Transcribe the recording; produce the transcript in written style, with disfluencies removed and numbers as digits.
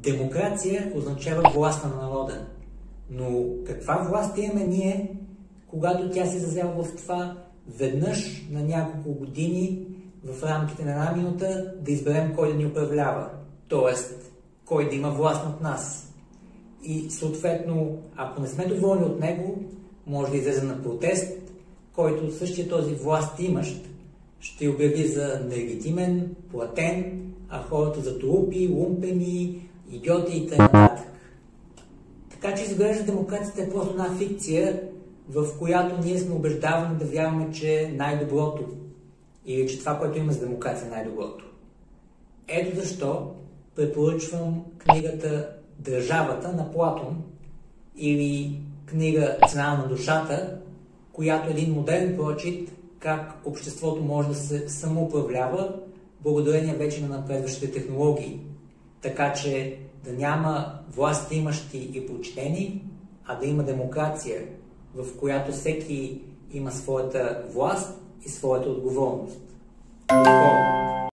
Демокрация означава власт на народа. Но каква власт имаме ние, когато тя се изразява в това веднъж на няколко години в рамките на една минута да изберем кой да ни управлява? Тоест, кой да има власт над нас. И съответно, ако не сме доволни от него, може да излезем на протест, който същия този власт имащ ще обяви за нелегитимен, платен, а хората за трупи, лумпени, идиоти и т.н. Така че изглежда демокрацията е просто една фикция, в която ние сме убеждавани да вярваме, че е най-доброто. Или че това, което има за демокрация е най-доброто. Ето защо препоръчвам книгата "Държавата" на Платон или книга "Цена на душата", която е един модерен прочит как обществото може да се самоуправлява благодарение вече на напредващите технологии. Така че да няма власт имащи и подчинени, а да има демокрация, в която всеки има своята власт и своята отговорност.